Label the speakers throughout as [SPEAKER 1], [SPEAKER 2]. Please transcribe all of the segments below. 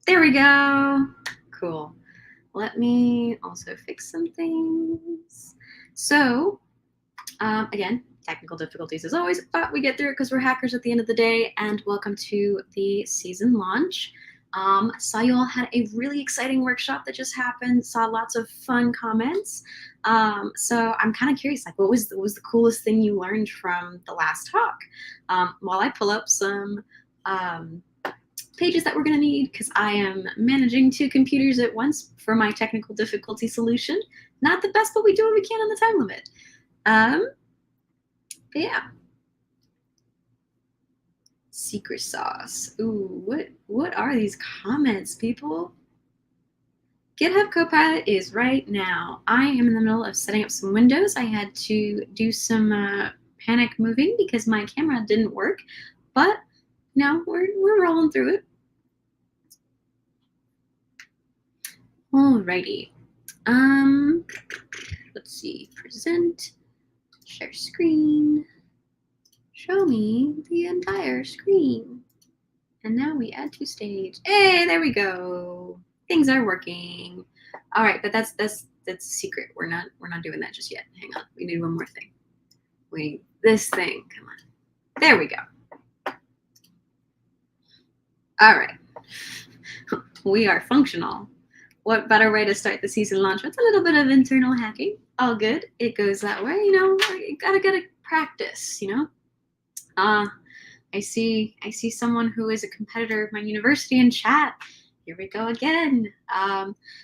[SPEAKER 1] There we go. Cool. Let me also fix some things. So, again, technical difficulties as always, but we get through it because we're hackers at the end of the day. And welcome to the season launch. Saw you all had a really exciting workshop that just happened. Saw lots of fun comments. So I'm kind of curious, like, what was the coolest thing you learned from the last talk? While I pull up some pages that we're going to need, because I am managing 2 computers at once for my technical difficulty solution. Not the best, but we do what we can on the time limit. But yeah. Secret sauce. Ooh, what are these comments, people? GitHub Copilot is right now. I am in the middle of setting up some windows. I had to do some panic moving because my camera didn't work, but no, we're rolling through it. Alrighty. Let's see. Present. Share screen. Show me the entire screen. And now we add to stage. Hey, there we go. Things are working. All right, but that's secret. We're not doing that just yet. Hang on. We need one more thing. We need this thing. Come on. There we go. All right. We are functional. What better way to start the season launch with a little bit of internal hacking? All good. It goes that way, you know. You gotta get a practice, you know. I see someone who is a competitor of my university in chat. Here we go again.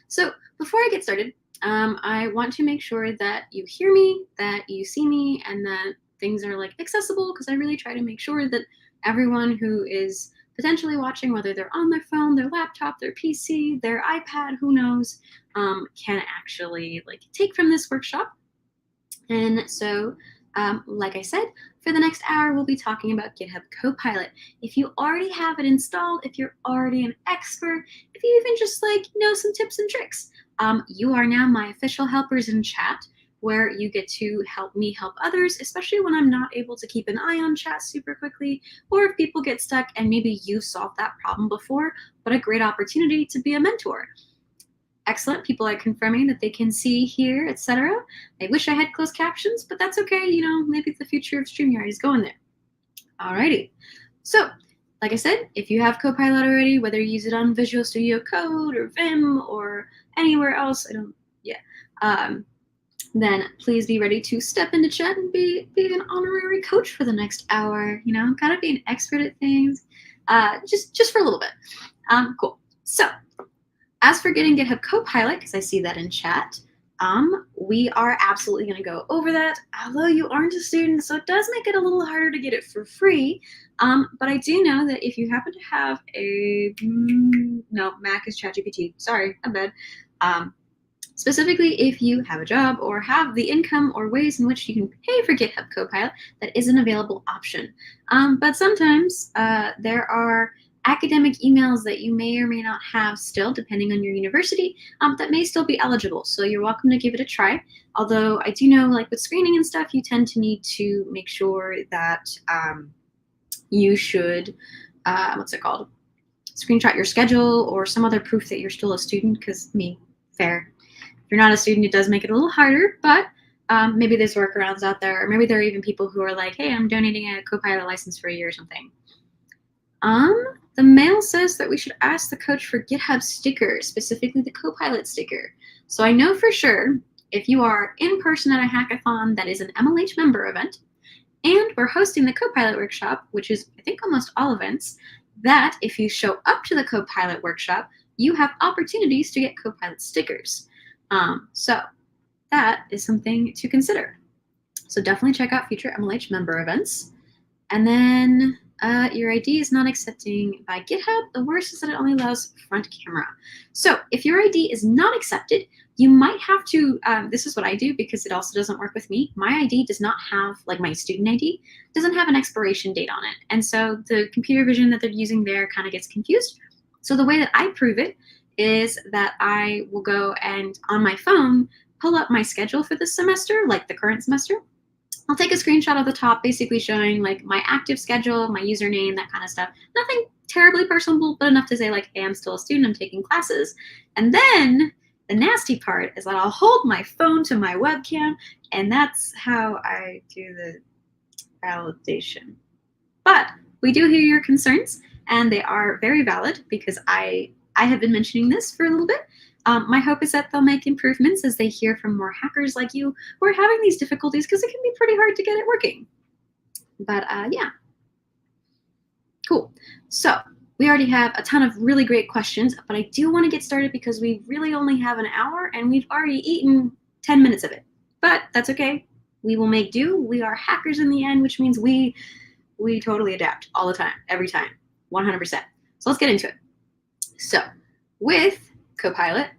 [SPEAKER 1] So before I get started, I want to make sure that you hear me, that you see me, and that things are like accessible, because I really try to make sure that everyone who is potentially watching, whether they're on their phone, their laptop, their PC, their iPad, who knows, can actually like take from this workshop. And so, like I said, for the next hour, we'll be talking about GitHub Copilot. If you already have it installed, if you're already an expert, if you even just like know some tips and tricks, you are now my official helpers in chat, where you get to help me help others, especially when I'm not able to keep an eye on chat super quickly, or if people get stuck and maybe you've solved that problem before. What a great opportunity to be a mentor. Excellent. People are confirming that they can see, hear, etc. I wish I had closed captions, but that's okay. You know, maybe the future of StreamYard is going there. Alrighty. So, like I said, if you have Copilot already, whether you use it on Visual Studio Code or Vim or anywhere else, then please be ready to step into chat and be an honorary coach for the next hour. You know, gotta be an expert at things, just for a little bit. Cool. So, as for getting GitHub Copilot, because I see that in chat, we are absolutely going to go over that, although you aren't a student, so it does make it a little harder to get it for free. But I do know that if you happen to have a, no, Mac is ChatGPT, sorry, I'm bad. Specifically, if you have a job or have the income or ways in which you can pay for GitHub Copilot, that is an available option. But sometimes there are academic emails that you may or may not have still, depending on your university, that may still be eligible. So you're welcome to give it a try. Although I do know, like with screening and stuff, you tend to need to make sure that you should, what's it called? Screenshot your schedule or some other proof that you're still a student, because fair. If you're not a student, it does make it a little harder, but maybe there's workarounds out there, or maybe there are even people who are like, hey, I'm donating a Copilot license for a year or something. The mail says that we should ask the coach for GitHub stickers, specifically the Copilot sticker. So I know for sure if you are in person at a hackathon that is an MLH member event, and we're hosting the Copilot workshop, which is I think almost all events, that if you show up to the Copilot workshop, you have opportunities to get Copilot stickers. So that is something to consider. So definitely check out future MLH member events. And then your ID is not accepting by GitHub. The worst is that it only allows front camera. So if your ID is not accepted, you might have to, this is what I do because it also doesn't work with me. My ID does not have, like my student ID, doesn't have an expiration date on it. And so the computer vision that they're using there kind of gets confused. So the way that I prove it is that I will go and on my phone, pull up my schedule for this semester, like the current semester. I'll take a screenshot of the top, basically showing like my active schedule, my username, that kind of stuff. Nothing terribly personable, but enough to say like, hey, I'm still a student, I'm taking classes. And then the nasty part is that I'll hold my phone to my webcam, and that's how I do the validation. But we do hear your concerns, and they are very valid because I have been mentioning this for a little bit. My hope is that they'll make improvements as they hear from more hackers like you who are having these difficulties, because it can be pretty hard to get it working. But yeah, cool. So we already have a ton of really great questions, but I do want to get started because we really only have an hour and we've already eaten 10 minutes of it. But that's okay. We will make do. We are hackers in the end, which means we totally adapt all the time, every time, 100%. So let's get into it. So with Copilot,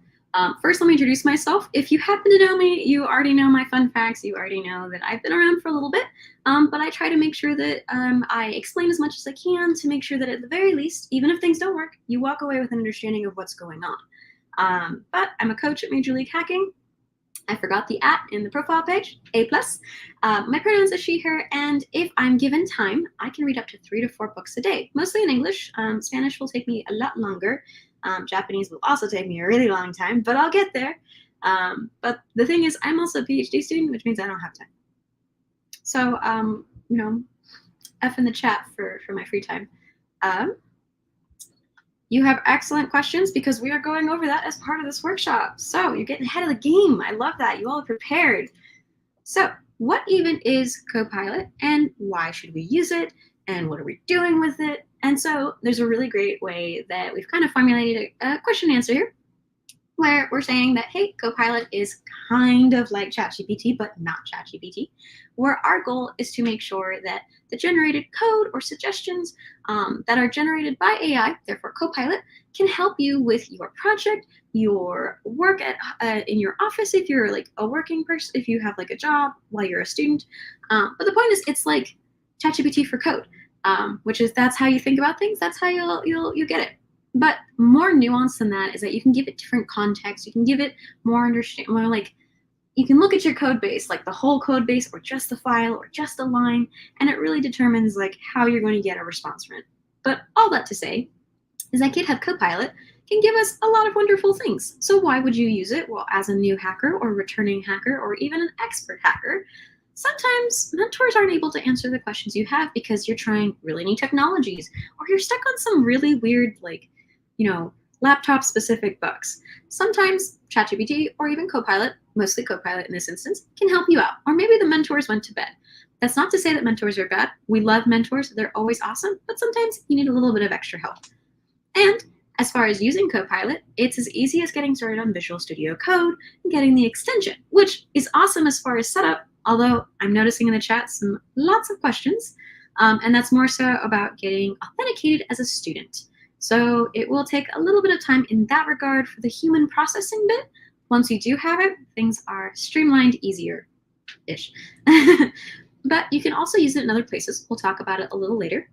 [SPEAKER 1] first let me introduce myself. If you happen to know me, you already know my fun facts. You already know that I've been around for a little bit, but I try to make sure that I explain as much as I can to make sure that at the very least, even if things don't work, you walk away with an understanding of what's going on. But I'm a coach at Major League Hacking. I forgot the @ in the profile page, A+. My pronouns are she, her, and if I'm given time, I can read up to 3 to 4 books a day, mostly in English. Spanish will take me a lot longer. Japanese will also take me a really long time, but I'll get there. But the thing is, I'm also a PhD student, which means I don't have time. So, F in the chat for my free time. You have excellent questions because we are going over that as part of this workshop. So you're getting ahead of the game. I love that. You all are prepared. So what even is Copilot and why should we use it? And what are we doing with it? And so there's a really great way that we've kind of formulated a question and answer here where we're saying that, hey, Copilot is kind of like ChatGPT, but not ChatGPT, where our goal is to make sure that the generated code or suggestions that are generated by AI, therefore Copilot, can help you with your project, your work in your office if you're like a working person, if you have like a job while you're a student. But the point is, it's like ChatGPT for code, which is that's how you think about things. That's how you'll get it. But more nuanced than that is that you can give it different context. You can give it more like you can look at your code base, like the whole code base or just the file or just a line, and it really determines like how you're going to get a response from it. But all that to say is that GitHub Copilot can give us a lot of wonderful things. So why would you use it? Well, as a new hacker or returning hacker or even an expert hacker, sometimes mentors aren't able to answer the questions you have because you're trying really new technologies or you're stuck on some really weird, like, laptop specific bugs. Sometimes ChatGPT or even Copilot, mostly Copilot in this instance, can help you out. Or maybe the mentors went to bed. That's not to say that mentors are bad. We love mentors. They're always awesome, but sometimes you need a little bit of extra help. And as far as using Copilot, it's as easy as getting started on Visual Studio Code and getting the extension, which is awesome as far as setup, although I'm noticing in the chat lots of questions, and that's more so about getting authenticated as a student. So it will take a little bit of time in that regard for the human processing bit. Once you do have it, things are streamlined easier-ish. But you can also use it in other places. We'll talk about it a little later.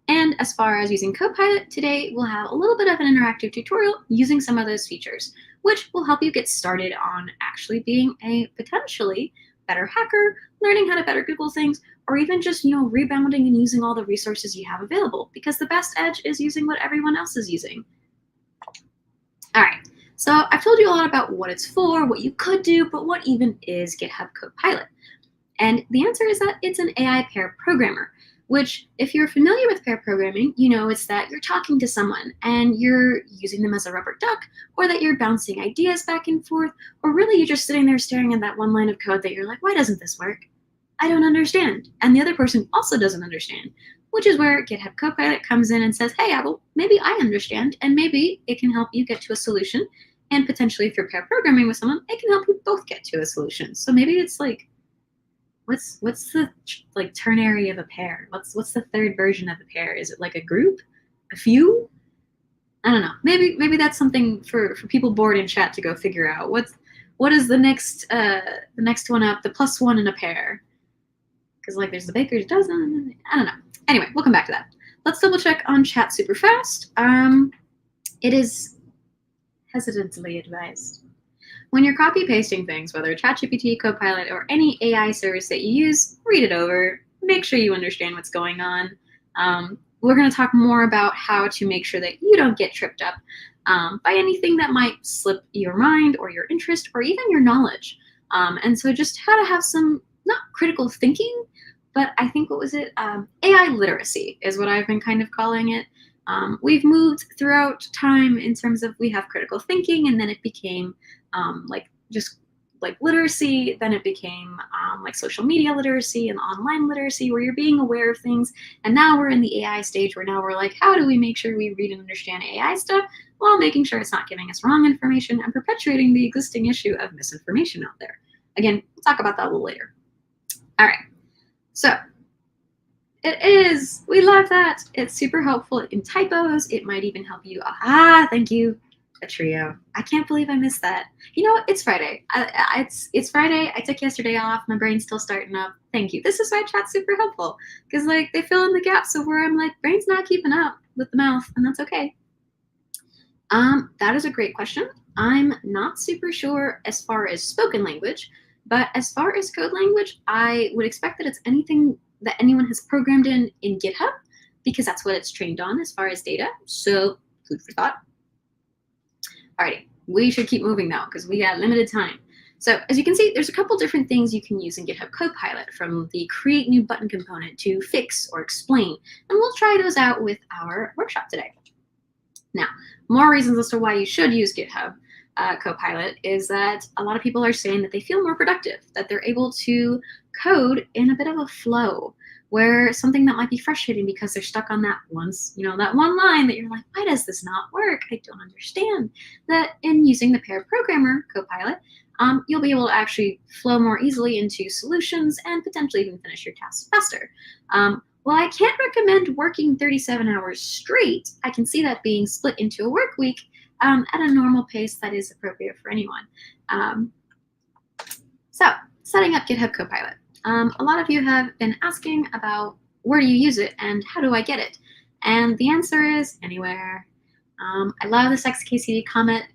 [SPEAKER 1] And as far as using Copilot, today we'll have a little bit of an interactive tutorial using some of those features, which will help you get started on actually being a potentially better hacker, learning how to better Google things, or even just, rebounding and using all the resources you have available, because the best edge is using what everyone else is using. All right, so I've told you a lot about what it's for, what you could do, but what even is GitHub Copilot? And the answer is that it's an AI pair programmer, which if you're familiar with pair programming, it's that you're talking to someone and you're using them as a rubber duck, or that you're bouncing ideas back and forth, or really you're just sitting there staring at that one line of code that you're like, why doesn't this work? I don't understand. And the other person also doesn't understand, which is where GitHub Copilot comes in and says, hey, Apple, maybe I understand, and maybe it can help you get to a solution. And potentially if you're pair programming with someone, it can help you both get to a solution. So maybe it's like, what's the ternary of a pair? What's the third version of a pair? Is it like a group? A few? I don't know. Maybe that's something for people bored in chat to go figure out. What is the next one up? The plus one in a pair? Because there's the baker's dozen. I don't know. Anyway, we'll come back to that. Let's double check on chat super fast. It is hesitantly advised. When you're copy pasting things, whether ChatGPT, Copilot, or any AI service that you use, read it over. Make sure you understand what's going on. we're going to talk more about how to make sure that you don't get tripped up by anything that might slip your mind or your interest or even your knowledge. And so just how to have some, not critical thinking, but I think, what was it? AI literacy is what I've been kind of calling it. We've moved throughout time in terms of we have critical thinking, and then it became just like literacy, then it became like social media literacy and online literacy, where you're being aware of things. And now we're in the AI stage where now we're like, how do we make sure we read and understand AI stuff while making sure it's not giving us wrong information and perpetuating the existing issue of misinformation out there? Again, we'll talk about that a little later. All right, so it is, we love that. It's super helpful in typos. It might even help you. Thank you, a trio. I can't believe I missed that. You know, it's Friday. It's Friday. I took yesterday off. My brain's still starting up. Thank you. This is why chat's super helpful, because like they fill in the gaps of where I'm like, brain's not keeping up with the mouth, and that's okay. That is a great question. I'm not super sure as far as spoken language, but as far as code language, I would expect that it's anything that anyone has programmed in GitHub, because that's what it's trained on as far as data. So food for thought. Alrighty, we should keep moving now because we got limited time. So as you can see, there's a couple different things you can use in GitHub Copilot, from the create new button component to fix or explain. And we'll try those out with our workshop today. Now, more reasons as to why you should use GitHub Copilot is that a lot of people are saying that they feel more productive, that they're able to code in a bit of a flow, where something that might be frustrating because they're stuck on that that one line that you're like, why does this not work? I don't understand. That in using the Pair Programmer Copilot, you'll be able to actually flow more easily into solutions and potentially even finish your tasks faster. While I can't recommend working 37 hours straight, I can see that being split into a work week at a normal pace that is appropriate for anyone. So, setting up GitHub Copilot. A lot of you have been asking about where do you use it and how do I get it? And the answer is anywhere. I love this XKCD comment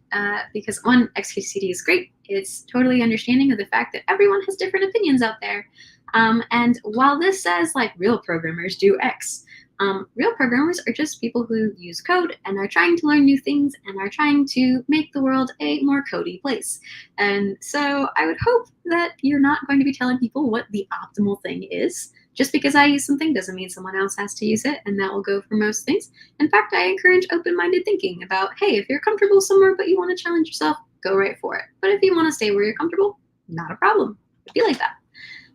[SPEAKER 1] because one, XKCD is great. It's totally understanding of the fact that everyone has different opinions out there. And while this says like real programmers do X, real programmers are just people who use code and are trying to learn new things and are trying to make the world a more codey place. And so I would hope that you're not going to be telling people what the optimal thing is. Just because I use something doesn't mean someone else has to use it, and that will go for most things. In fact, I encourage open-minded thinking about, hey, if you're comfortable somewhere but you want to challenge yourself, go right for it. But if you want to stay where you're comfortable, not a problem. It'd be like that.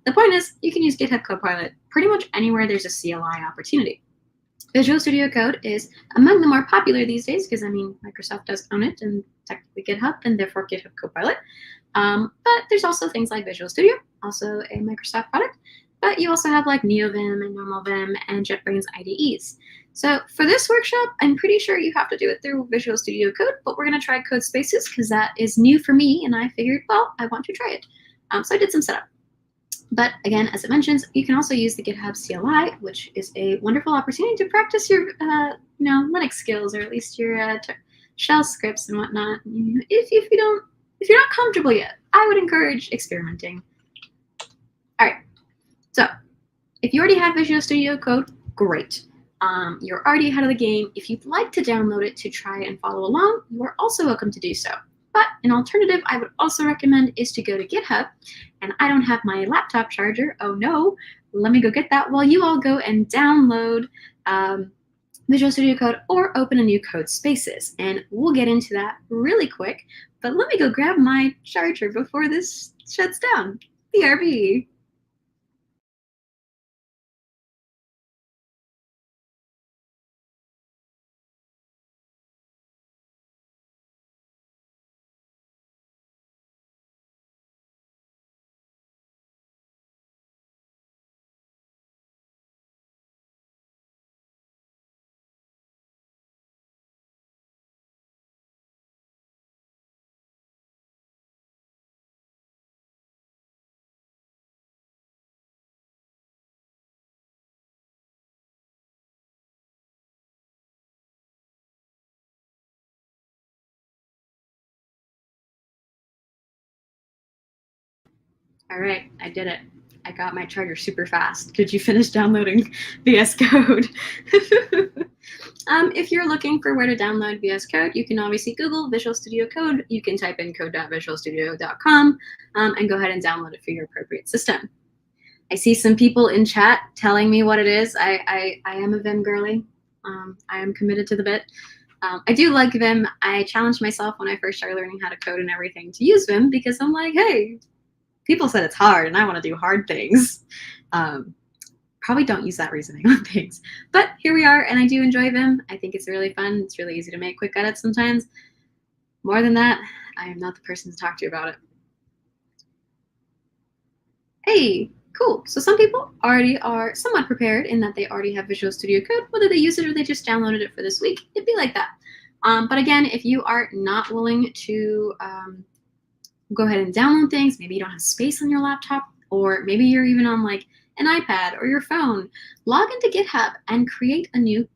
[SPEAKER 1] The point is, you can use GitHub Copilot pretty much anywhere there's a CLI opportunity. Visual Studio Code is among the more popular these days because, I mean, Microsoft does own it and technically GitHub, and therefore GitHub Copilot. But there's also things like Visual Studio, also a Microsoft product. But you also have like NeoVim and NormalVim and JetBrains IDEs. So for this workshop, I'm pretty sure you have to do it through Visual Studio Code, but we're going to try Code Spaces because that is new for me, and I figured, well, I want to try it. So I did some setup. But again, as it mentions, you can also use the GitHub CLI, which is a wonderful opportunity to practice your Linux skills, or at least your shell scripts and whatnot. If you're not comfortable yet, I would encourage experimenting. All right. So if you already have Visual Studio Code, great. You're already ahead of the game. If you'd like to download it to try and follow along, you are also welcome to do so. But an alternative I would also recommend is to go to GitHub, and I don't have my laptop charger. Oh no, let me go get that while you all go and download Visual Studio Code or open a new Code Spaces. And we'll get into that really quick, but let me go grab my charger before this shuts down. BRB. All right, I did it. I got my charger super fast. Did you finish downloading VS Code? If you're looking for where to download VS Code, you can obviously Google Visual Studio Code. You can type in code.visualstudio.com and go ahead and download it for your appropriate system. I see some people in chat telling me what it is. I am a Vim girly. I am committed to the bit. I do like Vim. I challenged myself when I first started learning how to code and everything to use Vim because I'm like, hey, people said it's hard and I want to do hard things. Probably don't use that reasoning on things. But here we are, and I do enjoy Vim. I think it's really fun. It's really easy to make quick edits sometimes. More than that, I am not the person to talk to about it. Hey, cool. So some people already are somewhat prepared in that they already have Visual Studio Code, whether they use it or they just downloaded it for this week. It'd be like that. But again, if you are not willing to go ahead and download things, maybe you don't have space on your laptop, or maybe you're even on like an iPad or your phone, log into GitHub and create a new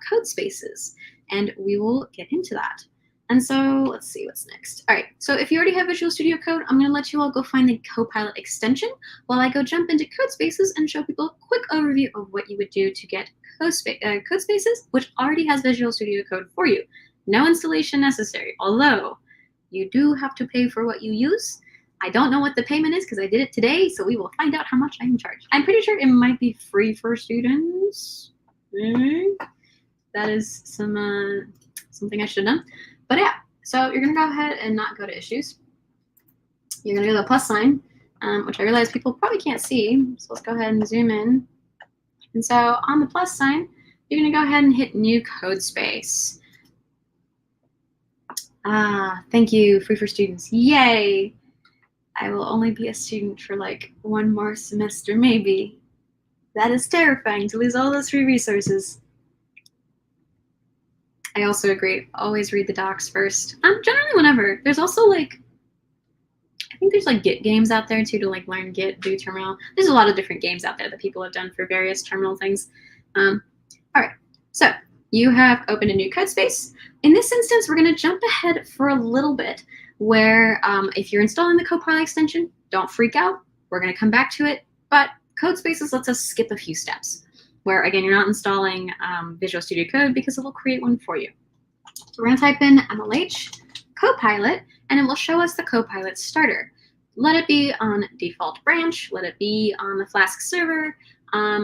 [SPEAKER 1] code spaces, and we will get into that. And so let's see what's next. All right, so if you already have Visual Studio Code, I'm gonna let you all go find the Copilot extension while I go jump into code spaces and show people a quick overview of what you would do to get code spaces, which already has Visual Studio Code for you. No installation necessary, although you do have to pay for what you use. I don't know what the payment is because I did it today, so we will find out how much I'm charged. I'm pretty sure it might be free for students. That is something I should have done. But yeah, so you're gonna go ahead and not go to issues. You're gonna go to the plus sign, which I realize people probably can't see. So let's go ahead and zoom in. And so on the plus sign, you're gonna go ahead and hit new code space. Thank you, free for students. Yay! I will only be a student for like one more semester, maybe. That is terrifying to lose all those free resources. I also agree. Always read the docs first. Generally whenever. There's also like, I think there's like Git games out there too to like learn Git, do terminal. There's a lot of different games out there that people have done for various terminal things. All right, so you have opened a new code space. In this instance, we're gonna jump ahead for a little bit where if you're installing the Copilot extension, don't freak out. We're gonna come back to it, but code spaces lets us skip a few steps where again, you're not installing Visual Studio Code because it will create one for you. So we're gonna type in MLH Copilot and it will show us the Copilot starter. Let it be on default branch, let it be on the Flask server,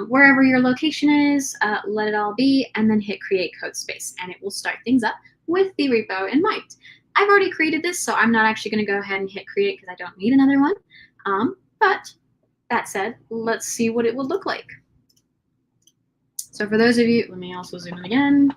[SPEAKER 1] wherever your location is, let it all be, and then hit create code space, and it will start things up with the repo in mind. I've already created this, so I'm not actually going to go ahead and hit create because I don't need another one. But that said, let's see what it would look like. So for those of you, let me also zoom in again.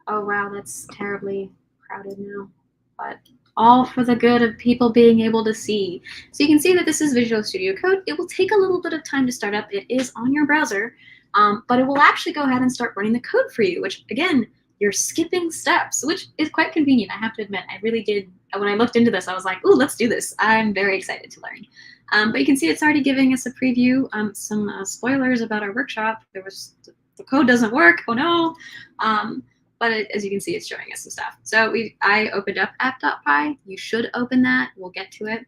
[SPEAKER 1] Oh wow, that's terribly crowded now, but all for the good of people being able to see. So you can see that this is Visual Studio Code. It will take a little bit of time to start up. It is on your browser, but it will actually go ahead and start running the code for you, which again, you're skipping steps, which is quite convenient, I have to admit. I really did, when I looked into this, I was like, ooh, let's do this. I'm very excited to learn. But you can see it's already giving us a preview, some spoilers about our workshop. The code doesn't work, oh no. But as you can see, it's showing us some stuff. So I opened up app.py. You should open that. We'll get to it.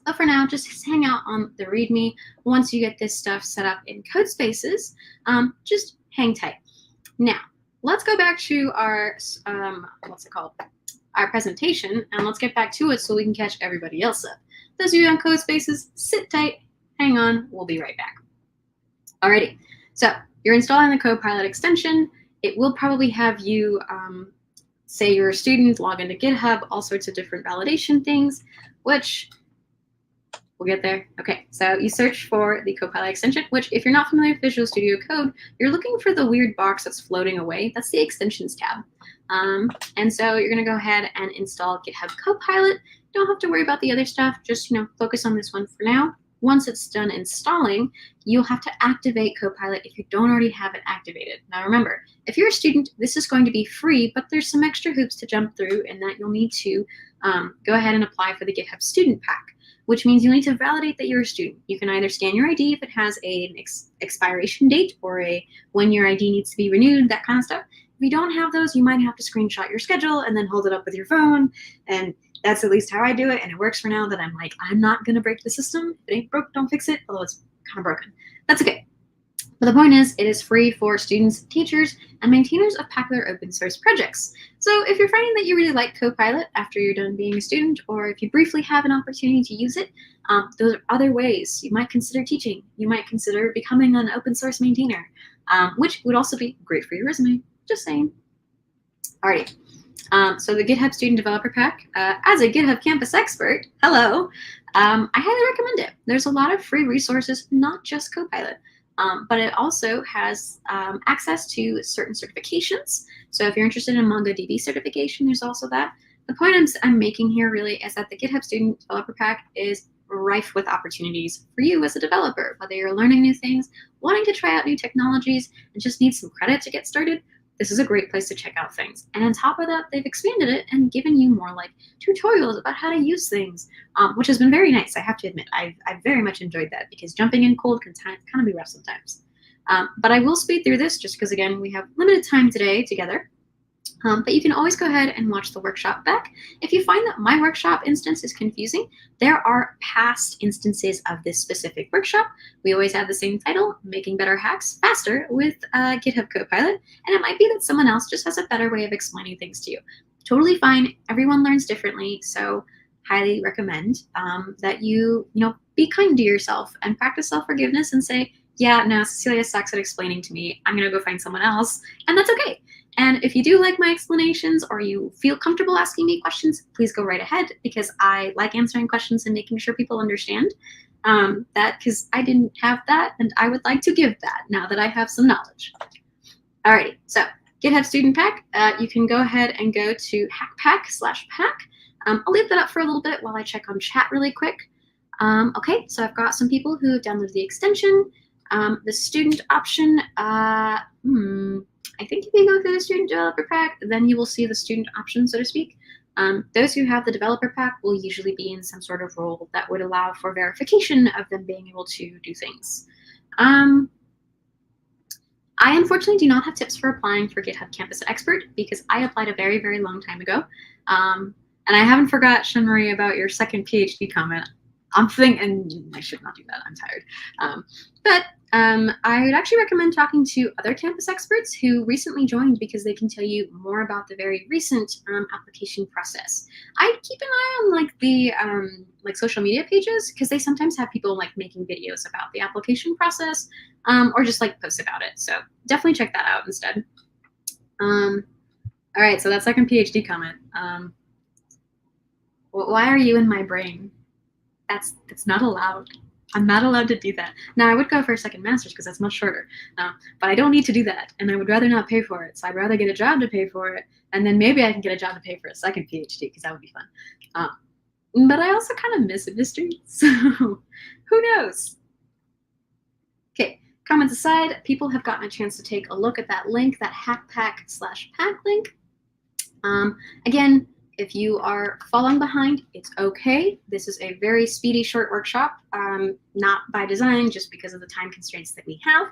[SPEAKER 1] But for now, just hang out on the README. Once you get this stuff set up in code spaces, just hang tight. Now, let's go back to our, what's it called? Our presentation, and let's get back to it so we can catch everybody else up. Those of you on code spaces, sit tight, hang on, we'll be right back. Alrighty, so you're installing the Copilot extension. It will probably have you, say you're a student, log into GitHub, all sorts of different validation things, which we'll get there. Okay, so you search for the Copilot extension, which if you're not familiar with Visual Studio Code, you're looking for the weird box that's floating away. That's the extensions tab. And so you're gonna go ahead and install GitHub Copilot. Don't have to worry about the other stuff, just focus on this one for now. Once it's done installing, you'll have to activate Copilot if you don't already have it activated. Now remember, if you're a student, this is going to be free, but there's some extra hoops to jump through in that you'll need to go ahead and apply for the GitHub Student Pack, which means you'll need to validate that you're a student. You can either scan your ID if it has an expiration date or when your ID needs to be renewed, that kind of stuff. If you don't have those, you might have to screenshot your schedule and then hold it up with your phone, and That's at least how I do it, and it works for now that I'm like, I'm not going to break the system. If it ain't broke, don't fix it, although it's kind of broken. That's okay. But the point is, it is free for students, teachers, and maintainers of popular open source projects. So if you're finding that you really like Copilot after you're done being a student, or if you briefly have an opportunity to use it, those are other ways you might consider teaching. You might consider becoming an open source maintainer, which would also be great for your resume. Just saying. Alrighty. So the GitHub Student Developer Pack, as a GitHub campus expert, hello, I highly recommend it. There's a lot of free resources, not just Copilot. But it also has access to certain certifications. So if you're interested in MongoDB certification, there's also that. The point I'm making here really is that the GitHub Student Developer Pack is rife with opportunities for you as a developer, whether you're learning new things, wanting to try out new technologies, and just need some credit to get started. This is a great place to check out things. And on top of that, they've expanded it and given you more like tutorials about how to use things, which has been very nice. I have to admit, I've very much enjoyed that because jumping in cold can kind of be rough sometimes. But I will speed through this just because, again, we have limited time today together. But you can always go ahead and watch the workshop back. If you find that my workshop instance is confusing, there are past instances of this specific workshop. We always have the same title, Making Better Hacks Faster with GitHub Copilot, and it might be that someone else just has a better way of explaining things to you. Totally fine. Everyone learns differently, so highly recommend that you be kind to yourself and practice self-forgiveness and say, yeah, no, Cecilia sucks at explaining to me. I'm going to go find someone else, and that's okay. And if you do like my explanations or you feel comfortable asking me questions, please go right ahead because I like answering questions and making sure people understand that because I didn't have that and I would like to give that now that I have some knowledge. Alrighty, so GitHub Student Pack, you can go ahead and go to hackpack/pack. I'll leave that up for a little bit while I check on chat really quick. Okay, so I've got some people who have downloaded the extension. The student option, I think if you go through the Student Developer Pack, then you will see the student option, so to speak. Those who have the Developer Pack will usually be in some sort of role that would allow for verification of them being able to do things. I unfortunately do not have tips for applying for GitHub Campus Expert because I applied a very, very long time ago. And I haven't forgot, Shenmarie, about your second PhD comment. I'm thinking I should not do that. I'm tired. But I would actually recommend talking to other campus experts who recently joined because they can tell you more about the very recent application process. I keep an eye on like the social media pages because they sometimes have people like making videos about the application process or just like posts about it. So definitely check that out instead. All right, so that second PhD comment. Why are you in my brain? That's not allowed. I'm not allowed to do that. Now, I would go for a second master's because that's much shorter, but I don't need to do that, and I would rather not pay for it. So I'd rather get a job to pay for it, and then maybe I can get a job to pay for a second PhD because that would be fun. But I also kind of miss industry, so who knows? Okay, comments aside, people have gotten a chance to take a look at that link, that hackpack/pack link. Again, if you are falling behind, it's okay. This is a very speedy, short workshop, not by design, just because of the time constraints that we have.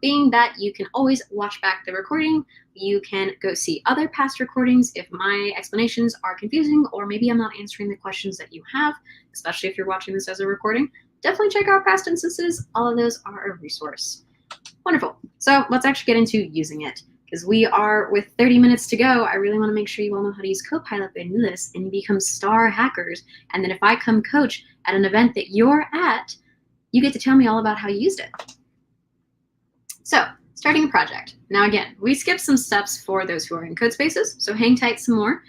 [SPEAKER 1] Being that you can always watch back the recording, you can go see other past recordings if my explanations are confusing or maybe I'm not answering the questions that you have, especially if you're watching this as a recording. Definitely check out past instances. All of those are a resource. Wonderful. So let's actually get into using it. Because we are with 30 minutes to go, I really want to make sure you all know how to use Copilot and do this and become star hackers. And then if I come coach at an event that you're at, you get to tell me all about how you used it. So, starting a project. Now again, we skipped some steps for those who are in code spaces, so hang tight some more.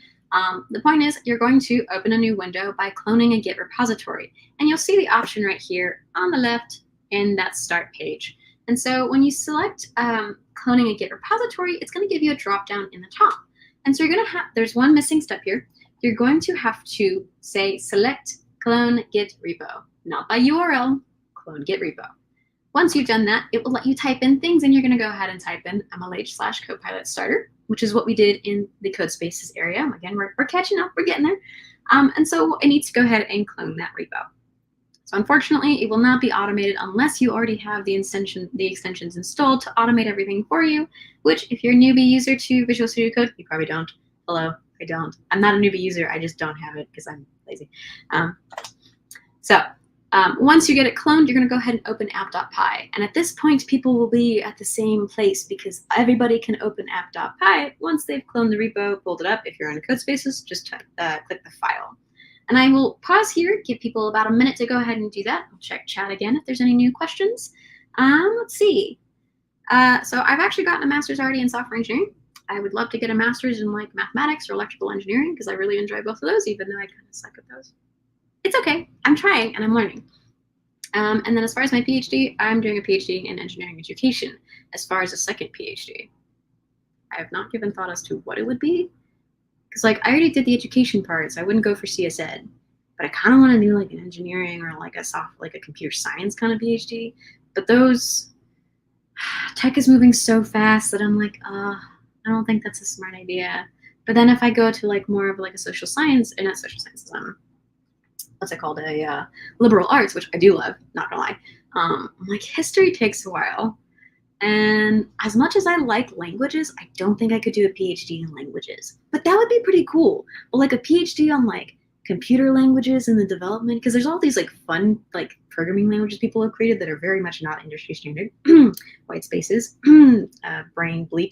[SPEAKER 1] The point is you're going to open a new window by cloning a Git repository. And you'll see the option right here on the left in that start page. And so when you select cloning a Git repository, it's going to give you a drop down in the top. And so you're going to have, there's one missing step here. You're going to have to say select clone Git repo, not by URL, clone Git repo. Once you've done that, it will let you type in things and you're going to go ahead and type in mlh/copilot starter, which is what we did in the code spaces area. Again, we're catching up, we're getting there. And so I need to go ahead and clone that repo. So unfortunately, it will not be automated unless you already have the extensions installed to automate everything for you, which if you're a newbie user to Visual Studio Code, you probably don't. Hello. I don't. I'm not a newbie user. I just don't have it because I'm lazy. So once you get it cloned, you're going to go ahead and open app.py. And at this point, people will be at the same place because everybody can open app.py once they've cloned the repo, pulled it up. If you're in Codespaces, just click the file. And I will pause here, give people about a minute to go ahead and do that. I'll check chat again if there's any new questions. Let's see. So I've actually gotten a master's already in software engineering. I would love to get a master's in like mathematics or electrical engineering because I really enjoy both of those, even though I kind of suck at those. It's okay. I'm trying and I'm learning. And then as far as my PhD, I'm doing a PhD in engineering education as far as a second PhD. I have not given thought as to what it would be. Because like I already did the education part, so I wouldn't go for CS Ed. But I kind of want to do like an engineering or like a computer science kind of PhD. But those tech is moving so fast that I'm like, I don't think that's a smart idea. But then if I go to like more of like a social science, or not social sciences, what's it called? A liberal arts, which I do love, not gonna lie. I'm like history takes a while. And as much as I like languages, I don't think I could do a PhD in languages. But that would be pretty cool. But like a PhD on like computer languages and the development, because there's all these like fun like programming languages people have created that are very much not industry standard. White spaces, brain bleep.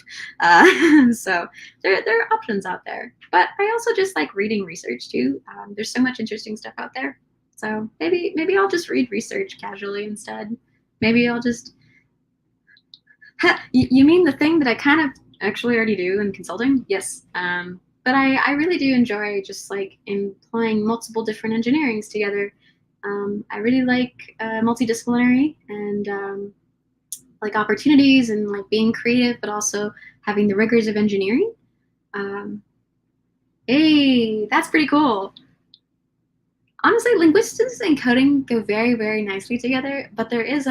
[SPEAKER 1] So there are options out there. But I also just like reading research too. There's so much interesting stuff out there. So maybe I'll just read research casually instead. Maybe I'll just you mean the thing that I kind of actually already do in consulting? Yes. But I really do enjoy just like employing multiple different engineerings together. I really like multidisciplinary and like opportunities and like being creative, but also having the rigors of engineering. Hey, that's pretty cool. Honestly, linguistics and coding go very, very nicely together, but there is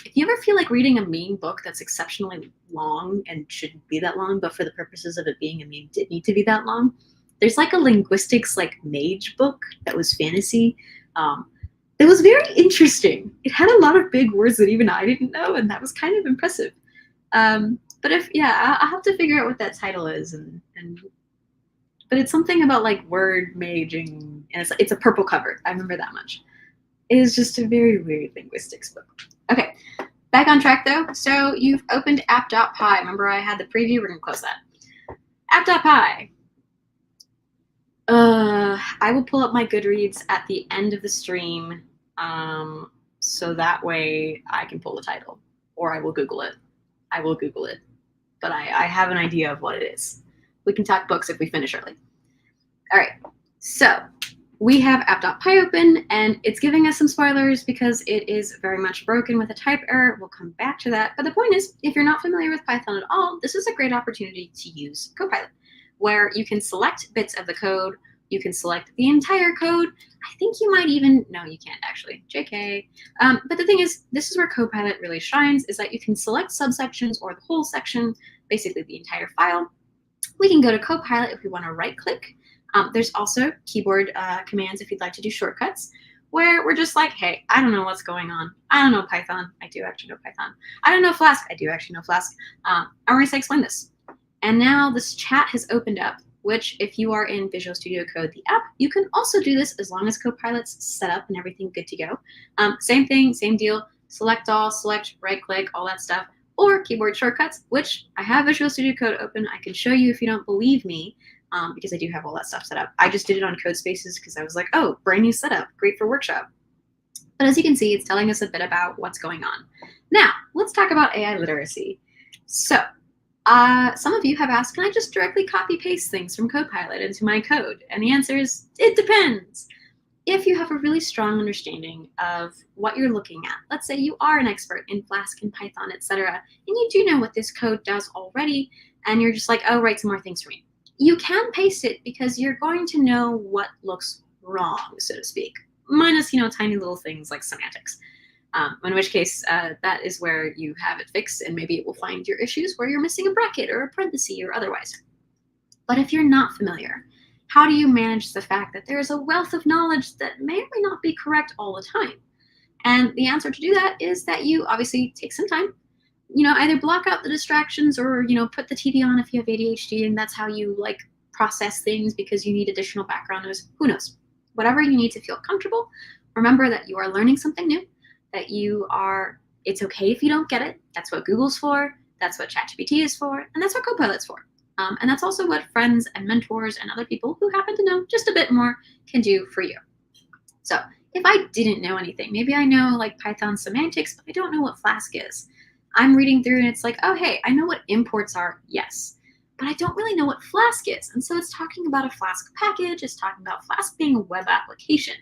[SPEAKER 1] if you ever feel like reading a meme book that's exceptionally long and shouldn't be that long, but for the purposes of it being a meme did need to be that long, there's like a linguistics like mage book that was fantasy. It was very interesting. It had a lot of big words that even I didn't know, and that was kind of impressive. But I'll have to figure out what that title is, but it's something about like word maging, and it's a purple cover. I remember that much. It is just a very weird linguistics book. Okay, back on track though. So you've opened app.py. Remember I had the preview, we're gonna close that. App.py. I will pull up my Goodreads at the end of the stream, so that way I can pull the title, or I will Google it. I will Google it, but I have an idea of what it is. We can talk books if we finish early. All right, so we have app.py open, and it's giving us some spoilers because it is very much broken with a type error. We'll come back to that. But the point is, if you're not familiar with Python at all, this is a great opportunity to use Copilot, where you can select bits of the code. You can select the entire code. I think you might even, no, you can't actually, JK. But the thing is, this is where Copilot really shines, is that you can select subsections or the whole section, basically the entire file. We can go to Copilot if we want to right click. There's also keyboard commands if you'd like to do shortcuts, where we're just like, hey, I don't know what's going on. I don't know Python. I do actually know Python. I don't know Flask. I do actually know Flask. I'm going to explain this. And now this chat has opened up, which if you are in Visual Studio Code, the app, you can also do this as long as Copilot's set up and everything good to go. Same thing, same deal. Select all, select, right click, all that stuff. Or keyboard shortcuts, which I have Visual Studio Code open. I can show you if you don't believe me, because I do have all that stuff set up. I just did it on Codespaces because I was like, oh, brand new setup, great for workshop. But as you can see, it's telling us a bit about what's going on. Now, let's talk about AI literacy. So, some of you have asked, can I just directly copy paste things from Copilot into my code? And the answer is, it depends. If you have a really strong understanding of what you're looking at, let's say you are an expert in Flask and Python, etc., and you do know what this code does already, and you're just like, oh, write some more things for me. You can paste it because you're going to know what looks wrong, so to speak, minus, tiny little things like semantics. In which case, that is where you have it fixed, and maybe it will find your issues where you're missing a bracket or a parenthesis or otherwise. But if you're not familiar, how do you manage the fact that there is a wealth of knowledge that may or may not be correct all the time? And the answer to do that is that you obviously take some time, either block out the distractions or, put the TV on if you have ADHD, and that's how you process things because you need additional background noise. Who knows? Whatever you need to feel comfortable, remember that you are learning something new, that it's okay if you don't get it. That's what Google's for. That's what ChatGPT is for. And that's what Copilot's for. And that's also what friends and mentors and other people who happen to know just a bit more can do for you. So if I didn't know anything, maybe I know like Python semantics, but I don't know what Flask is. I'm reading through and it's like, oh, hey, I know what imports are, yes, but I don't really know what Flask is. And so it's talking about a Flask package. It's talking about Flask being a web application.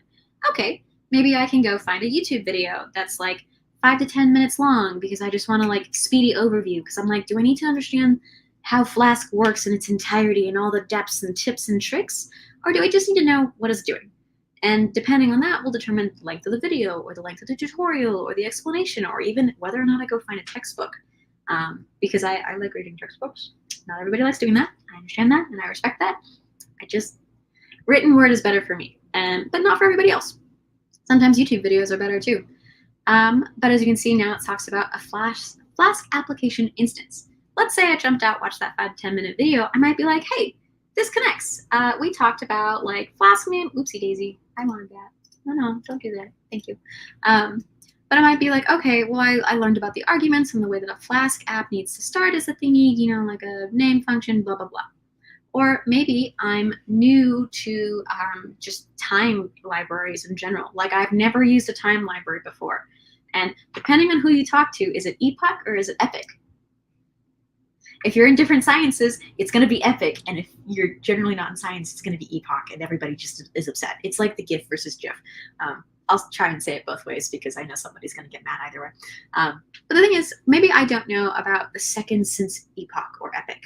[SPEAKER 1] Okay, maybe I can go find a YouTube video that's like 5 to 10 minutes long because I just want to like speedy overview because I'm like, do I need to understand how Flask works in its entirety and all the depths and tips and tricks? Or do I just need to know what it's doing? And depending on that will determine the length of the video or the length of the tutorial or the explanation or even whether or not I go find a textbook. Because I like reading textbooks. Not everybody likes doing that. I understand that and I respect that. Written word is better for me, but not for everybody else. Sometimes YouTube videos are better too. But as you can see now, it talks about a Flask application instance. Let's say I jumped out, watched that 5 to 10 minute video. I might be like, hey, this connects. We talked about like Flask name. Oopsie daisy. I wanted that. No, don't do that. Thank you. But I might be like, okay, well, I learned about the arguments and the way that a Flask app needs to start is that they need, like a name function, blah, blah, blah. Or maybe I'm new to just time libraries in general. Like I've never used a time library before. And depending on who you talk to, is it Epoch or is it Epic? If you're in different sciences, it's going to be Epic. And if you're generally not in science, it's going to be Epoch. And everybody just is upset. It's like the GIF versus GIF. I'll try and say it both ways because I know somebody's going to get mad either way. But the thing is, maybe I don't know about the second since Epoch or Epic.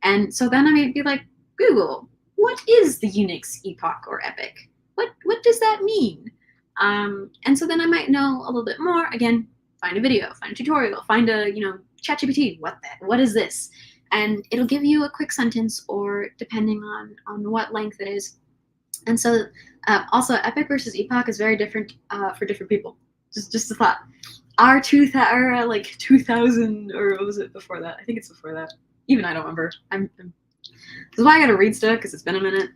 [SPEAKER 1] And so then I might be like, Google, what is the Unix Epoch or Epic? What does that mean? And so then I might know a little bit more. Again, find a video, find a tutorial, find a, ChatGPT, what is this? And it'll give you a quick sentence or depending on what length it is. And so also Epic versus Epoch is very different for different people. Just a thought. Our 2000, or what was it before that? I think it's before that. Even I don't remember. This is why I gotta read stuff because it's been a minute.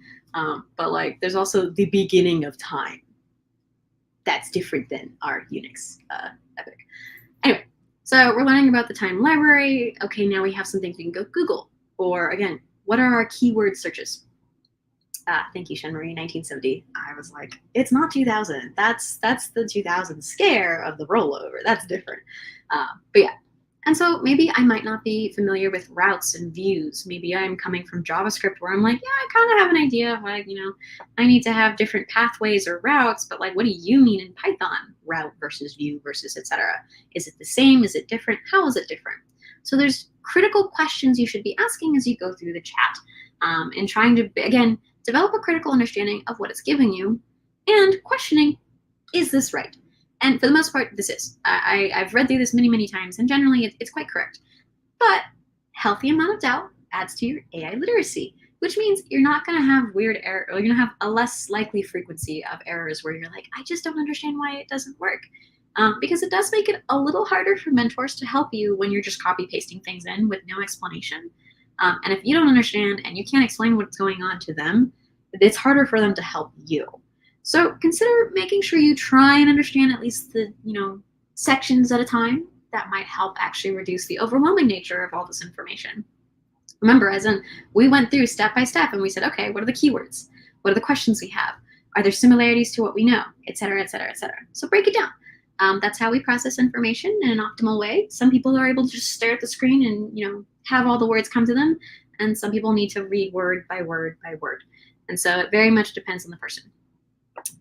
[SPEAKER 1] But like, there's also the beginning of time. That's different than our Unix Epic. Anyway, so we're learning about the time library. Okay, now we have some things we can go Google. Or again, what are our keyword searches? Thank you, Shen-Marie, 1970. I was like, it's not 2000. That's the 2000 scare of the rollover. That's different. But yeah. And so maybe I might not be familiar with routes and views. Maybe I'm coming from JavaScript where I'm like, yeah, I kind of have an idea of like, I need to have different pathways or routes, but like, what do you mean in Python? Route versus view versus etc. Is it the same? Is it different? How is it different? So there's critical questions you should be asking as you go through the chat and trying to, again, develop a critical understanding of what it's giving you and questioning, is this right? And for the most part, this is. I've read through this many, many times, and generally it's quite correct. But healthy amount of doubt adds to your AI literacy, which means you're not going to have weird error, or you're going to have a less likely frequency of errors where you're like, I just don't understand why it doesn't work. Because it does make it a little harder for mentors to help you when you're just copy pasting things in with no explanation. And if you don't understand and you can't explain what's going on to them, it's harder for them to help you. So consider making sure you try and understand at least the, sections at a time. That might help actually reduce the overwhelming nature of all this information. Remember, as in, we went through step by step and we said, okay, what are the keywords? What are the questions we have? Are there similarities to what we know? Et cetera, et cetera, et cetera. So break it down. That's how we process information in an optimal way. Some people are able to just stare at the screen and, have all the words come to them. And some people need to read word by word by word. And so it very much depends on the person.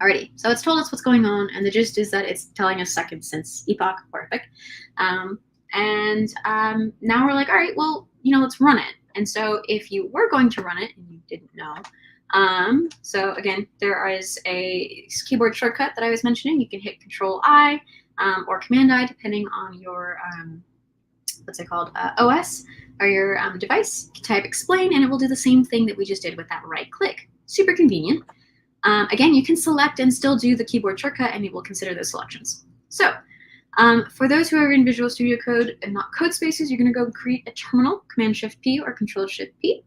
[SPEAKER 1] Alrighty, so it's told us what's going on, and the gist is that it's telling us second since Epoch or Epic. Now we're like, all right, well, let's run it. And so if you were going to run it and you didn't know, so again, there is a keyboard shortcut that I was mentioning. You can hit Control-I or Command-I depending on your, what's it called, OS or your device. You can type explain, and it will do the same thing that we just did with that right click. Super convenient. Again, you can select and still do the keyboard shortcut, and it will consider those selections. So for those who are in Visual Studio Code and not code spaces, you're going to go create a terminal, Command-Shift-P or Control-Shift-P.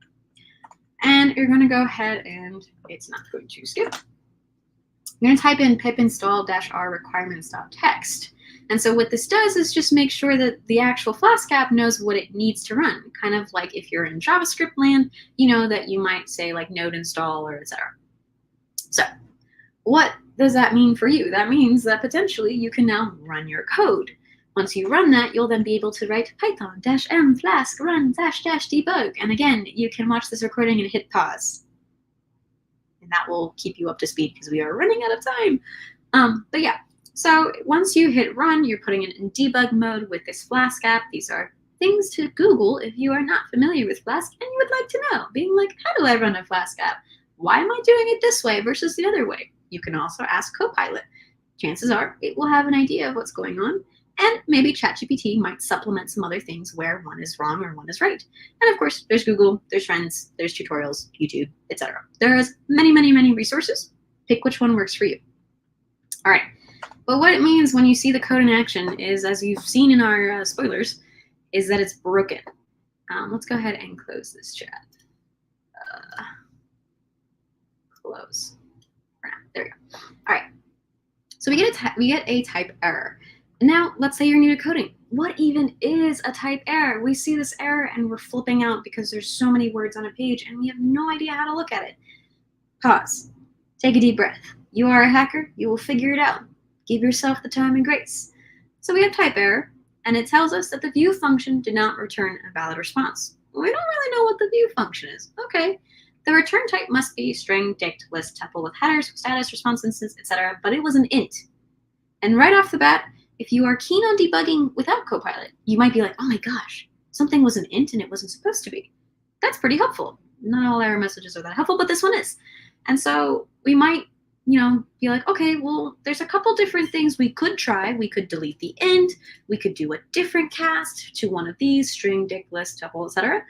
[SPEAKER 1] And you're going to go ahead and it's not going to skip. You're going to type in pip install -r requirements.txt. And so what this does is just make sure that the actual Flask app knows what it needs to run. Kind of like if you're in JavaScript land, you know that you might say like node install or etc. So what does that mean for you? That means that potentially you can now run your code. Once you run that, you'll then be able to write python -m flask run --debug. And again, you can watch this recording and hit pause. And that will keep you up to speed because we are running out of time. But yeah, so once you hit run, you're putting it in debug mode with this Flask app. These are things to Google if you are not familiar with Flask and you would like to know. Being like, how do I run a Flask app? Why am I doing it this way versus the other way? You can also ask Copilot. Chances are it will have an idea of what's going on. And maybe ChatGPT might supplement some other things where one is wrong or one is right. And of course, there's Google, there's friends, there's tutorials, YouTube, etc. There's many, many, many resources. Pick which one works for you. All right. But what it means when you see the code in action is, as you've seen in our spoilers, is that it's broken. Let's go ahead and close this chat. Close. There we go. All right. So we get a type error. Now, let's say you're new to coding. What even is a type error? We see this error and we're flipping out because there's so many words on a page and we have no idea how to look at it. Pause. Take a deep breath. You are a hacker. You will figure it out. Give yourself the time and grace. So we have type error, and it tells us that the view function did not return a valid response. We don't really know what the view function is. Okay. The return type must be string, dict, list, tuple with headers, status, response instance, etc. But it was an int. And right off the bat, if you are keen on debugging without Copilot, you might be like, oh my gosh, something was an int and it wasn't supposed to be. That's pretty helpful. Not all error messages are that helpful, but this one is. And so we might, be like, okay, well, there's a couple different things we could try. We could delete the int. We could do a different cast to one of these, string, dict, list, tuple, etc.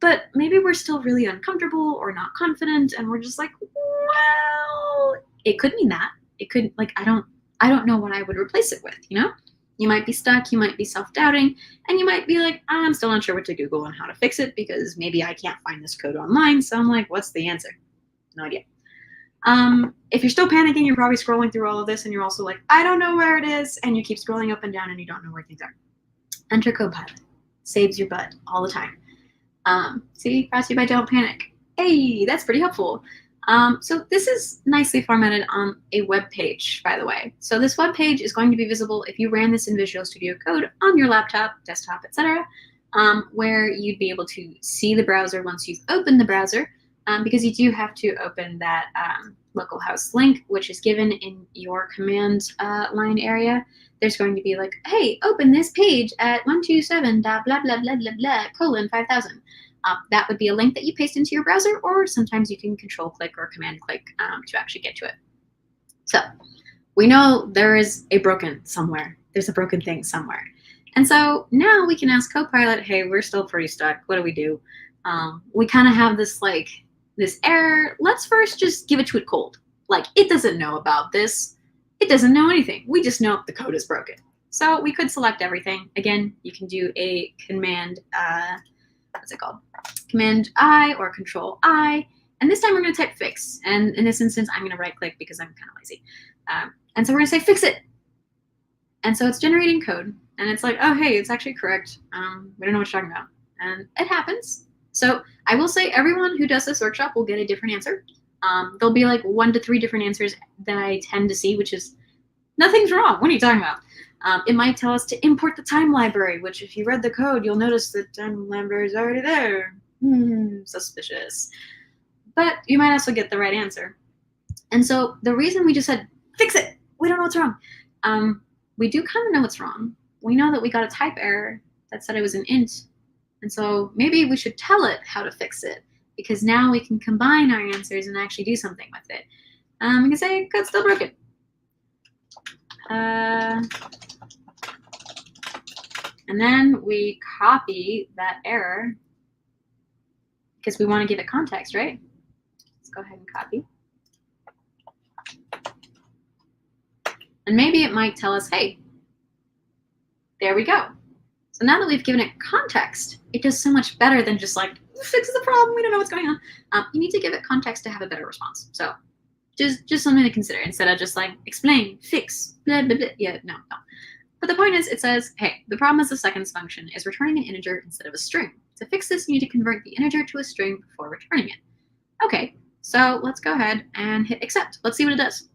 [SPEAKER 1] But maybe we're still really uncomfortable or not confident, and we're just like, well, it could mean that. It could, like, I don't know what I would replace it with, You might be stuck, you might be self-doubting, and you might be like, I'm still not sure what to Google and how to fix it because maybe I can't find this code online. So I'm like, what's the answer? No idea. If you're still panicking, you're probably scrolling through all of this and you're also like, I don't know where it is, and you keep scrolling up and down and you don't know where things are. Enter Copilot. Saves your butt all the time. See, brought to you by Don't Panic. Hey, that's pretty helpful. So this is nicely formatted on a web page, by the way. So this web page is going to be visible if you ran this in Visual Studio Code on your laptop, desktop, etc., where you'd be able to see the browser once you've opened the browser, because you do have to open that localhost link, which is given in your command line area. There's going to be like, hey, open this page at 127.blah/5000. That would be a link that you paste into your browser, or sometimes you can control click or command click to actually get to it. So we know there is a broken somewhere. There's a broken thing somewhere. And so now we can ask Copilot, hey, we're still pretty stuck. What do we do? We kind of have this error. Let's first just give it to it cold. Like, it doesn't know about this. It doesn't know anything. We just know the code is broken. So we could select everything. Again, you can do a command, what's it called? Command I or Control I. And this time we're going to type fix. And in this instance, I'm going to right click because I'm kind of lazy. And so we're going to say fix it. And so it's generating code. And it's like, oh, hey, it's actually correct. We don't know what you're talking about. And it happens. So I will say everyone who does this workshop will get a different answer. There'll be like 1 to 3 different answers that I tend to see, which is nothing's wrong. What are you talking about? It might tell us to import the time library, which if you read the code, you'll notice the time library is already there. Suspicious. But you might also get the right answer. And so the reason we just said, fix it, we don't know what's wrong. We do kind of know what's wrong. We know that we got a type error that said it was an int. And so maybe we should tell it how to fix it, because now we can combine our answers and actually do something with it. We can say code's still broken. And then we copy that error because we want to give it context, right? Let's go ahead and copy. And maybe it might tell us, hey, there we go. So now that we've given it context, it does so much better than just like, fix the problem, we don't know what's going on. You need to give it context to have a better response. So just something to consider instead of just like explain, fix, blah, blah, blah. Yeah, no. But the point is, it says, hey, the problem is the seconds function is returning an integer instead of a string. To fix this, you need to convert the integer to a string before returning it. Okay, so let's go ahead and hit accept. Let's see what it does.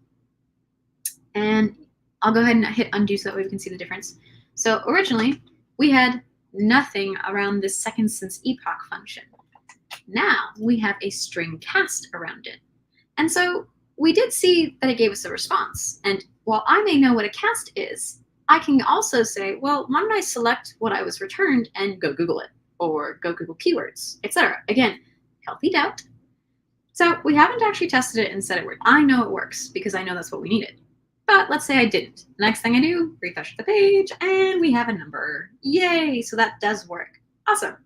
[SPEAKER 1] And I'll go ahead and hit undo so that way we can see the difference. So originally, we had nothing around this seconds since epoch function. Now we have a string cast around it. And so we did see that it gave us a response. And while I may know what a cast is, I can also say, well, why don't I select what I was returned and go Google it, or go Google keywords, etc. Again, healthy doubt. So we haven't actually tested it and said it worked. I know it works because I know that's what we needed. But let's say I didn't. The next thing I do, refresh the page, and we have a number. Yay! So that does work. Awesome.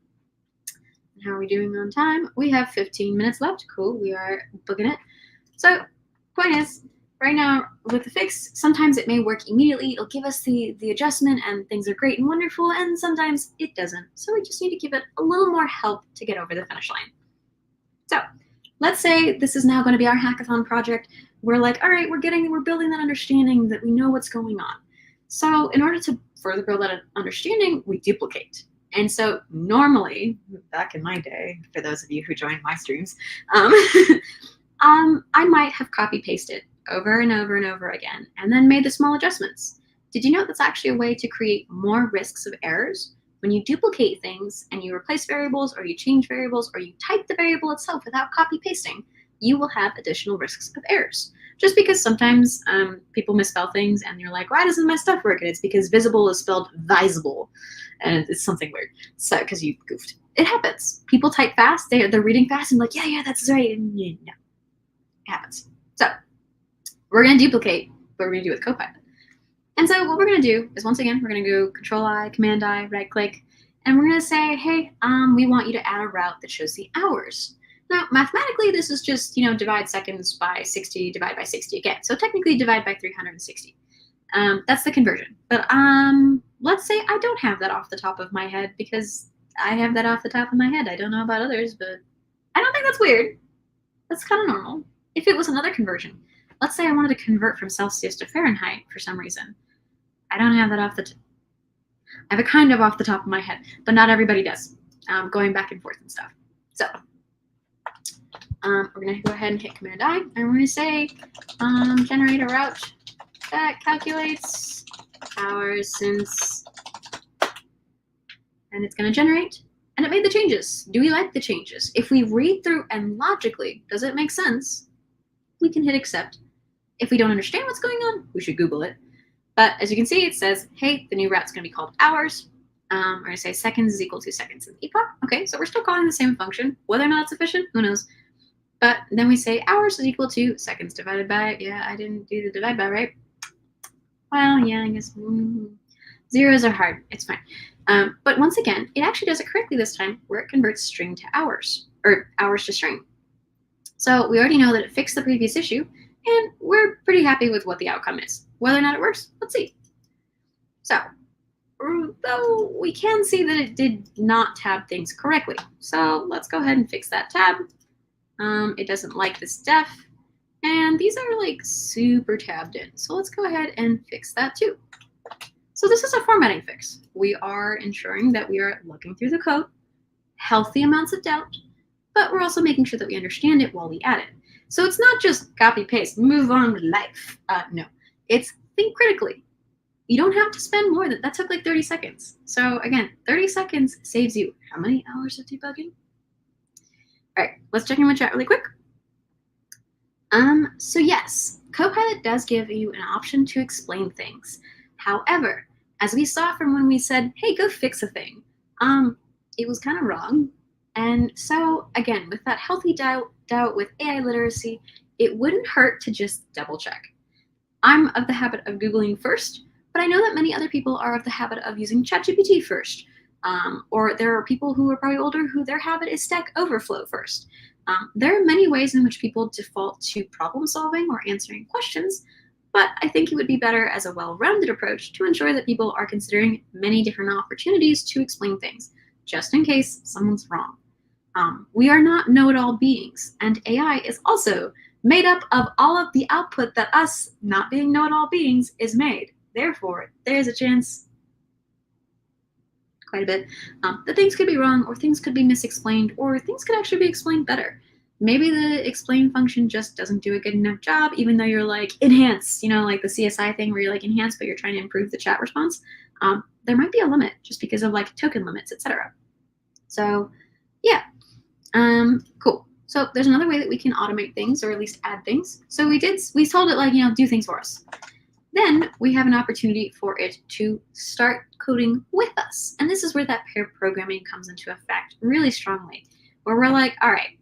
[SPEAKER 1] And how are we doing on time? We have 15 minutes left. Cool. We are booking it. So point is, right now with the fix, sometimes it may work immediately. It'll give us the adjustment and things are great and wonderful, and sometimes it doesn't. So we just need to give it a little more help to get over the finish line. So let's say this is now going to be our hackathon project. We're like, all right, we're building that understanding that we know what's going on. So in order to further build that understanding, we duplicate. And so normally, back in my day, for those of you who joined my streams, I might have copy pasted over and over and over again, and then made the small adjustments. Did you know that's actually a way to create more risks of errors? When you duplicate things and you replace variables, or you change variables, or you type the variable itself without copy pasting, you will have additional risks of errors. Just because sometimes people misspell things and you're like, why doesn't my stuff work? And it's because visible is spelled visible, and it's something weird. So because you goofed. It happens. People type fast, they're reading fast and like, yeah, that's right. And no, it happens. So we're going to duplicate what we're going to do with Copilot. And so what we're going to do is, once again, we're going to go Control-I, Command-I, right-click, and we're going to say, hey, we want you to add a route that shows the hours. Now, mathematically, this is just, divide seconds by 60, divide by 60 again. So technically, divide by 360. That's the conversion. But let's say I don't have that off the top of my head, because I have that off the top of my head. I don't know about others, but I don't think that's weird. That's kind of normal. If it was another conversion, let's say I wanted to convert from Celsius to Fahrenheit for some reason. I don't have that off the I have it kind of off the top of my head, but not everybody does, going back and forth and stuff. So we're going to go ahead and hit Command-I, and we're going to say generate a route that calculates hours since, and it's going to generate, and it made the changes. Do we like the changes? If we read through and logically, does it make sense? We can hit accept. If we don't understand what's going on, we should Google it. But as you can see, it says, hey, the new route's going to be called hours. We're going to say seconds is equal to seconds in epoch. Okay, so we're still calling the same function. Whether or not it's efficient, who knows? But then we say hours is equal to seconds divided by, yeah, I didn't do the divide by, right? Well, yeah, I guess zeros are hard. It's fine. But once again, it actually does it correctly this time, where it converts string to hours, or hours to string. So we already know that it fixed the previous issue, and we're pretty happy with what the outcome is. Whether or not it works, let's see. So, though we can see that it did not tab things correctly. So let's go ahead and fix that tab. It doesn't like this def, and these are like super tabbed in. So let's go ahead and fix that too. So this is a formatting fix. We are ensuring that we are looking through the code, healthy amounts of doubt, but we're also making sure that we understand it while we add it. So it's not just copy paste, move on with life. No, it's think critically. You don't have to spend more than that. Took like 30 seconds. So again, 30 seconds saves you how many hours of debugging? All right, let's check in with chat really quick. So yes, Copilot does give you an option to explain things. However, as we saw from when we said, hey, go fix a thing, it was kind of wrong. And so again, with that healthy doubt with AI literacy, it wouldn't hurt to just double check. I'm of the habit of Googling first, but I know that many other people are of the habit of using ChatGPT first. Or there are people who are probably older who their habit is Stack Overflow first. There are many ways in which people default to problem solving or answering questions, but I think it would be better as a well-rounded approach to ensure that people are considering many different opportunities to explain things, just in case someone's wrong. We are not know-it-all beings, and AI is also made up of all of the output that us, not being know-it-all beings, is made. Therefore, there's a chance, quite a bit, that things could be wrong, or things could be misexplained, or things could actually be explained better. Maybe the explain function just doesn't do a good enough job, even though you're like, enhance, like the CSI thing where you're like, enhance, but you're trying to improve the chat response. There might be a limit just because of like token limits, etc. So yeah, cool. So there's another way that we can automate things, or at least add things. So we told it like, do things for us. Then we have an opportunity for it to start coding with us. And this is where that pair programming comes into effect really strongly, where we're like, all right,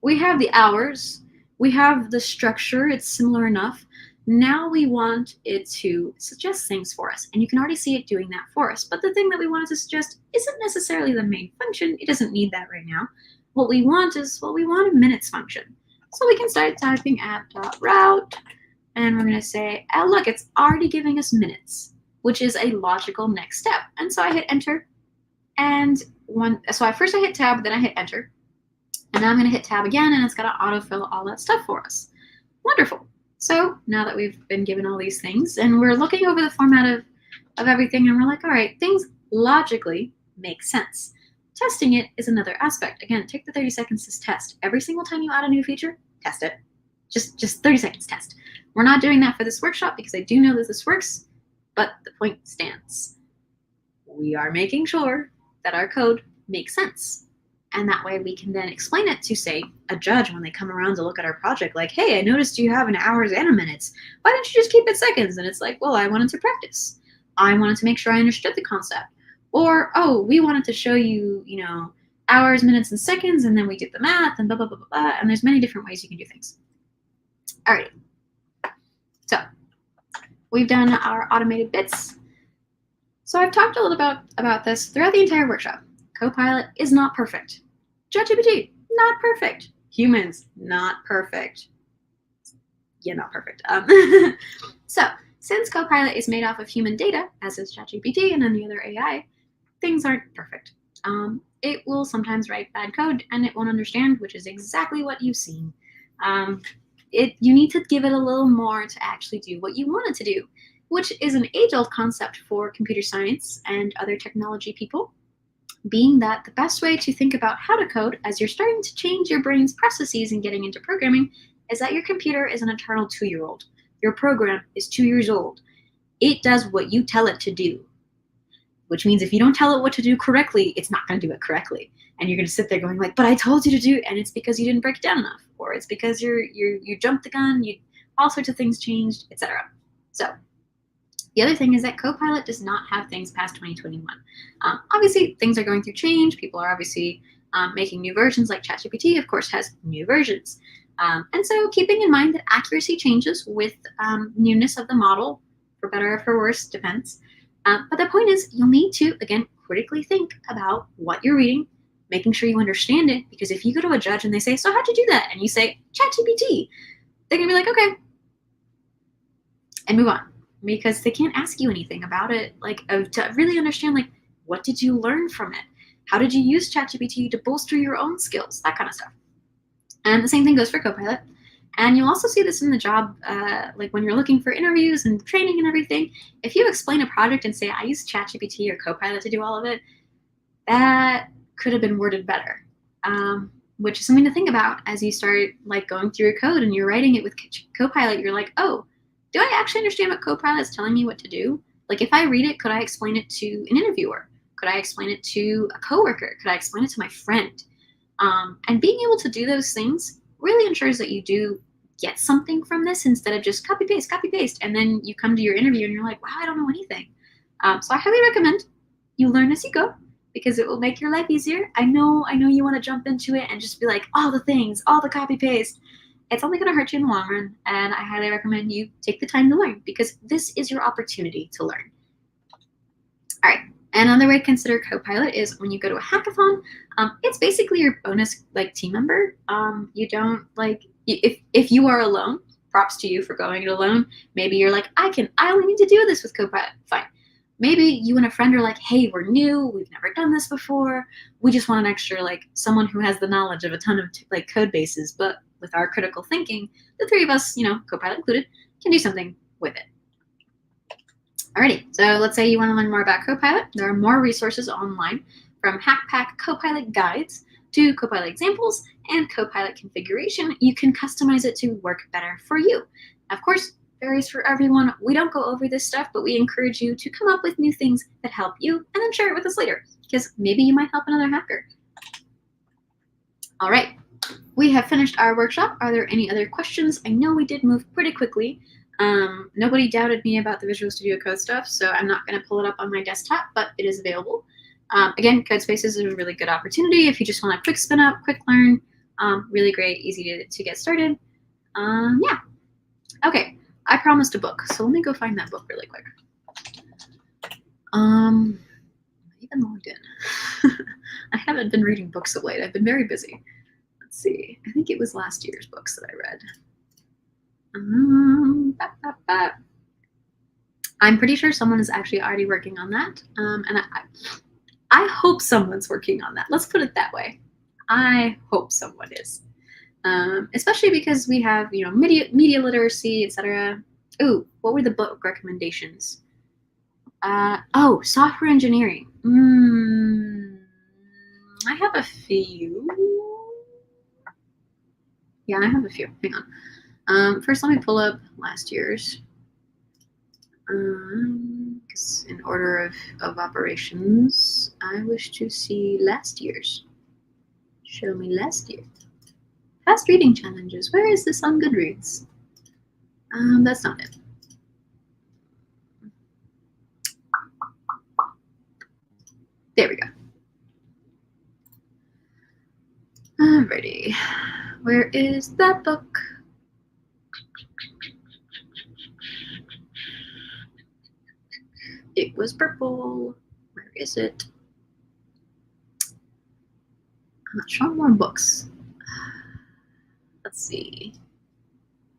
[SPEAKER 1] we have the hours, we have the structure, it's similar enough. Now we want it to suggest things for us, and you can already see it doing that for us. But the thing that we want it to suggest isn't necessarily the main function. It doesn't need that right now. What we want is, we want a minutes function. So we can start typing app.route, and we're going to say, oh, look, it's already giving us minutes, which is a logical next step. And so I hit enter, and first I hit tab, then I hit enter. And now I'm going to hit tab again, and it's got to autofill all that stuff for us. Wonderful. So now that we've been given all these things, and we're looking over the format of everything, and we're like, all right, things logically make sense. Testing it is another aspect. Again, take the 30 seconds to test. Every single time you add a new feature, test it. Just 30 seconds test. We're not doing that for this workshop because I do know that this works, but the point stands. We are making sure that our code makes sense. And that way we can then explain it to, say, a judge when they come around to look at our project, like, hey, I noticed you have an hours and a minutes. Why don't you just keep it seconds? And it's like, well, I wanted to practice. I wanted to make sure I understood the concept. Or, oh, we wanted to show you, hours, minutes, and seconds, and then we did the math, and blah, blah, blah, blah, blah. And there's many different ways you can do things. All right. So we've done our automated bits. So I've talked a little about this throughout the entire workshop. Copilot is not perfect. ChatGPT, not perfect. Humans, not perfect. Yeah, not perfect. So since Copilot is made off of human data, as is ChatGPT and any other AI, things aren't perfect. It will sometimes write bad code, and it won't understand, which is exactly what you've seen. You need to give it a little more to actually do what you want it to do, which is an age-old concept for computer science and other technology people, being that the best way to think about how to code as you're starting to change your brain's processes and getting into programming is that your computer is an eternal 2-year-old. Your program is 2 years old. It does what you tell it to do, which means if you don't tell it what to do correctly, it's not going to do it correctly. And you're going to sit there going like, but I told you to do it, and it's because you didn't break it down enough, or it's because you jumped the gun, all sorts of things changed, etc. So the other thing is that Copilot does not have things past 2021. Obviously, things are going through change. People are obviously making new versions, like ChatGPT, of course, has new versions. And so keeping in mind that accuracy changes with newness of the model, for better or for worse, depends. But the point is, you'll need to, again, critically think about what you're reading, making sure you understand it, because if you go to a judge and they say, so how'd you do that? And you say, ChatGPT, they're going to be like, okay, and move on. Because they can't ask you anything about it, to really understand, what did you learn from it? How did you use ChatGPT to bolster your own skills? That kind of stuff. And the same thing goes for Copilot. And you'll also see this in the job, when you're looking for interviews and training and everything. If you explain a project and say, I use ChatGPT or Copilot to do all of it, that could have been worded better, which is something to think about as you start going through your code and you're writing it with Copilot. You're like, oh, do I actually understand what Copilot is telling me what to do? If I read it, could I explain it to an interviewer? Could I explain it to a coworker? Could I explain it to my friend? And being able to do those things really ensures that you do get something from this instead of just copy, paste, and then you come to your interview and you're like, wow, I don't know anything. So I highly recommend you learn as you go, because it will make your life easier. I know you want to jump into it and just be like, all the things, all the copy, paste. It's only going to hurt you in the long run, and I highly recommend you take the time to learn, because this is your opportunity to learn. All right, another way to consider Copilot is when you go to a hackathon, it's basically your bonus team member. You don't if you are alone, props to you for going it alone. Maybe you're like, I only need to do this with Copilot. Fine. Maybe you and a friend are like, hey, we're new, we've never done this before. We just want an extra, like, someone who has the knowledge of a ton of like code bases, but with our critical thinking, the three of us, you know, Copilot included, can do something with it. Alrighty, so let's say you want to learn more about Copilot. There are more resources online, from Hackpack Copilot guides to Copilot examples and Copilot configuration. You can customize it to work better for you. Of course, varies for everyone. We don't go over this stuff, but we encourage you to come up with new things that help you and then share it with us later, because maybe you might help another hacker. All right, we have finished our workshop. Are there any other questions? I know we did move pretty quickly. Nobody doubted me about the Visual Studio Code stuff, so I'm not going to pull it up on my desktop, but it is available. Again, Codespaces is a really good opportunity if you just want a quick spin up, quick learn. Really great, easy to get started. Yeah. Okay, I promised a book, so let me go find that book really quick. I even logged in. I haven't been reading books of late. I've been very busy. Let's see. I think it was last year's books that I read. I'm pretty sure someone is actually already working on that, and I hope someone's working on that. Let's put it that way. I hope someone is, especially because we have, you know, media literacy, etc. Ooh, what were the book recommendations? Oh, software engineering. I have a few. Yeah, I have a few. Hang on. First, let me pull up last year's. Because in order of operations, I wish to see last year's. Show me last year. Fast reading challenges. Where is this on Goodreads? That's not it. There we go. Alrighty. Where is that book? It was purple. Where is it? I'm not showing more books. Let's see.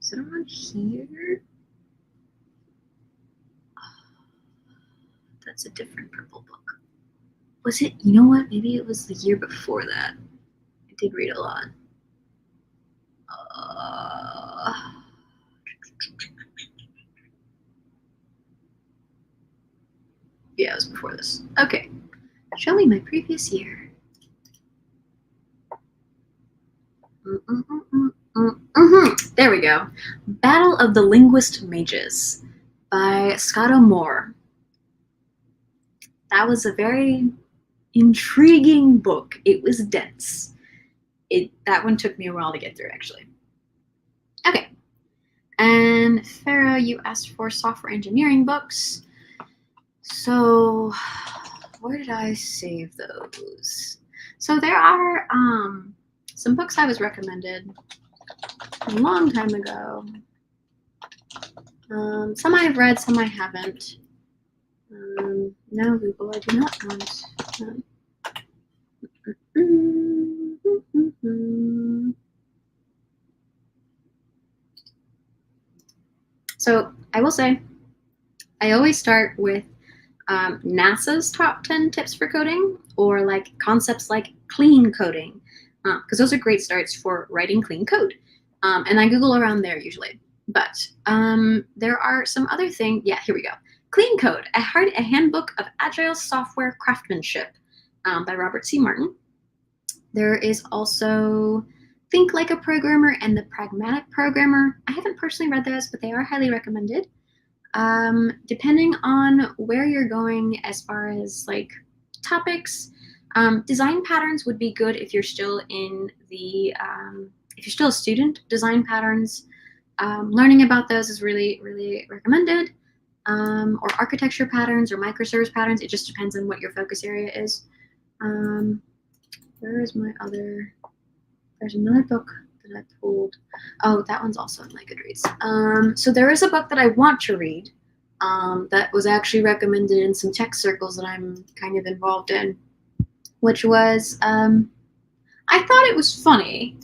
[SPEAKER 1] Is it around here? That's a different purple book. Was it? You know what? Maybe it was the year before that. I did read a lot. Yeah, it was before this. Okay. Show me my previous year. There we go. Battle of the Linguist Mages by Scott Moore. That was a very intriguing book. It was dense. That one took me a while to get through, actually. Okay. And Farah, you asked for software engineering books. So where did I save those? So there are some books I was recommended a long time ago. Some I've read, some I haven't. No, Google, I do not want. So I will say, I always start with NASA's top 10 tips for coding, or like concepts like clean coding, because those are great starts for writing clean code. And I Google around there usually. But there are some other things. Yeah, here we go. Clean Code, a handbook of agile software craftsmanship by Robert C. Martin. There is also Think Like a Programmer and The Pragmatic Programmer. I haven't personally read those, but they are highly recommended. Depending on where you're going as far as like topics, design patterns would be good if you're still in the, if you're still a student. Design patterns, learning about those is really, really recommended. Or architecture patterns or microservice patterns. It just depends on what your focus area is. Where is my other? There's another book that I pulled. Oh, that one's also in my Goodreads. So there is a book that I want to read that was actually recommended in some tech circles that I'm kind of involved in, which was, I thought it was funny,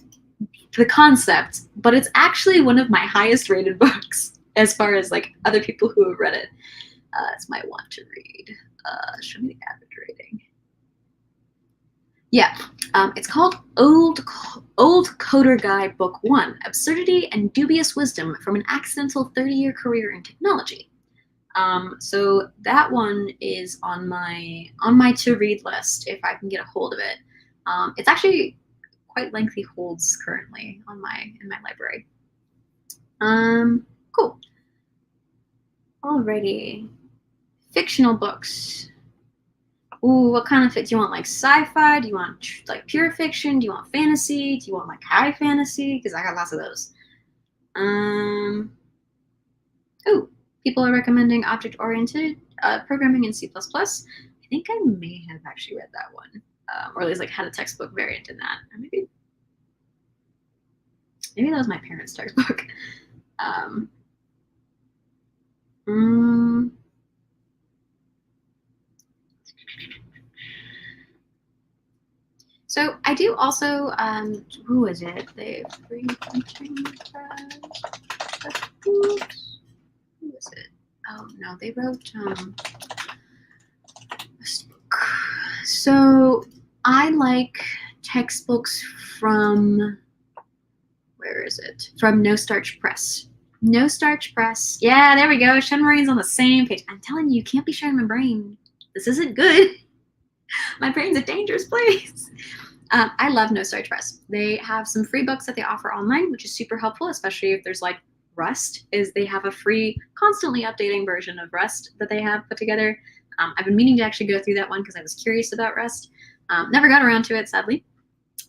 [SPEAKER 1] the concept, but it's actually one of my highest rated books as far as like other people who have read it. It's my want to read. Show me the average rating. Yeah, it's called Old Coder Guy Book 1, Absurdity and Dubious Wisdom from an Accidental 30-Year Career in Technology. So that one is on my to-read list if I can get a hold of it. It's actually quite lengthy holds currently in my library. Cool. Alrighty. Fictional books. Ooh, what kind of do you want? Like sci-fi? Do you want like pure fiction? Do you want fantasy? Do you want like high fantasy? Because I got lots of those. Oh, people are recommending object-oriented programming in C++. I think I may have actually read that one, or at least like had a textbook variant in that. Or maybe that was my parents' textbook. So I do also, who is it? The free printing press. Who is it? Oh no, they wrote this book. So I like textbooks from, where is it? From Nostar Press. Nostar Press. Yeah, there we go. Shen Marine's on the same page. I'm telling you, you can't be sharing my brain. This isn't good. My brain's a dangerous place. I love Nostar Press. They have some free books that they offer online, which is super helpful, especially if there's like Rust. They have a free, constantly updating version of Rust that they have put together. I've been meaning to actually go through that one because I was curious about Rust. Never got around to it, sadly.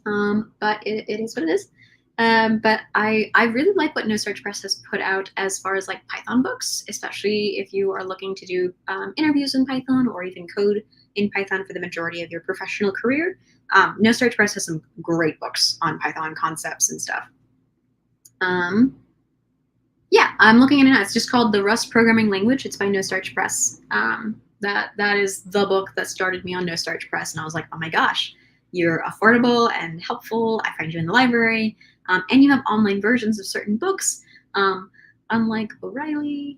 [SPEAKER 1] But it is what it is. But I really like what Nostar Press has put out as far as like Python books, especially if you are looking to do interviews in Python or even code in Python for the majority of your professional career. Nostar Press has some great books on Python concepts and stuff. Yeah, I'm looking at it now. It's just called The Rust Programming Language. It's by Nostar Press. That is the book that started me on Nostar Press, and I was like, oh my gosh, you're affordable and helpful. I find you in the library, and you have online versions of certain books, unlike O'Reilly.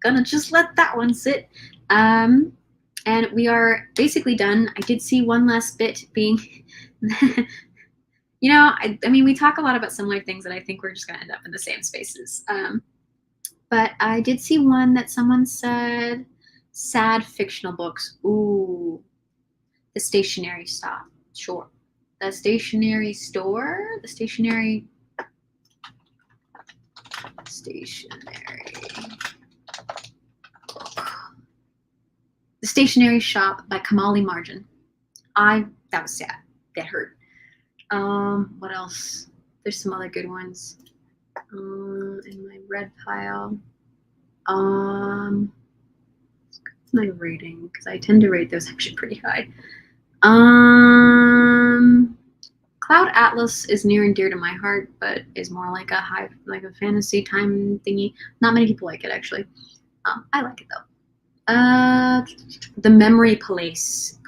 [SPEAKER 1] Gonna just let that one sit. And we are basically done. I did see one last bit being, you know, I mean, we talk a lot about similar things, and I think we're just gonna end up in the same spaces. But I did see one that someone said, sad fictional books. Ooh, The Stationery Stop. Sure. The Stationery Store? The Stationery The Stationery Shop by Kamali Marjan. That was sad. That hurt. What else? There's some other good ones. In my red pile. What's my rating? Because I tend to rate those actually pretty high. Cloud Atlas is near and dear to my heart, but is more like a fantasy time thingy. Not many people like it actually. I like it though. The Memory Police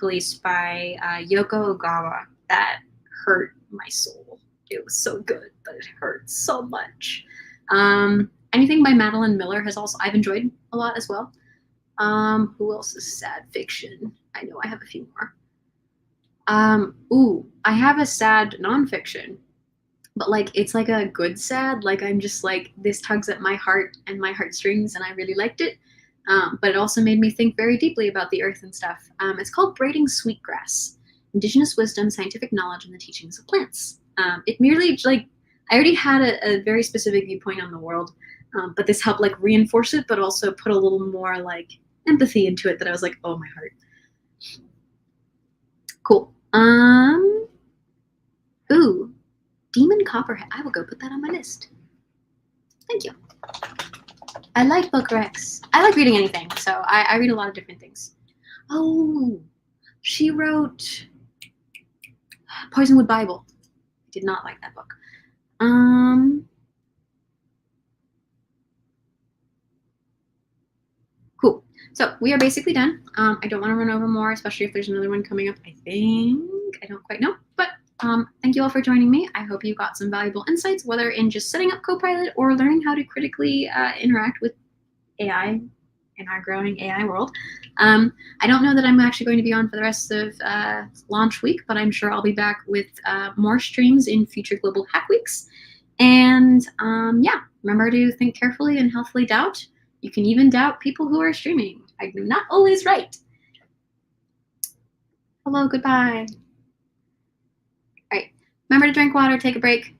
[SPEAKER 1] by Yoko Ogawa. That hurt my soul. It was so good, but it hurt so much. Anything by Madeline Miller I've enjoyed a lot as well. Who else is sad fiction? I know I have a few more. Ooh, I have a sad nonfiction, but like it's like a good sad. Like I'm just like, this tugs at my heart and my heartstrings, and I really liked it. But it also made me think very deeply about the earth and stuff. It's called Braiding Sweetgrass: Indigenous Wisdom, Scientific Knowledge, and the Teachings of Plants. It merely like, I already had a very specific viewpoint on the world, but this helped like reinforce it, but also put a little more like empathy into it that I was like, oh, my heart. Cool. Ooh, Demon Copperhead. I will go put that on my list. Thank you. I like book recs. I like reading anything, so I read a lot of different things. Oh, she wrote Poisonwood Bible. I did not like that book. Cool. So we are basically done. I don't want to run over more, especially if there's another one coming up, I think. I don't quite know, but thank you all for joining me. I hope you got some valuable insights, whether in just setting up Copilot or learning how to critically interact with AI in our growing AI world. I don't know that I'm actually going to be on for the rest of launch week, but I'm sure I'll be back with more streams in future Global Hack Weeks. And yeah, remember to think carefully and healthfully doubt. You can even doubt people who are streaming. I'm not always right. Hello, goodbye. All right, remember to drink water, take a break.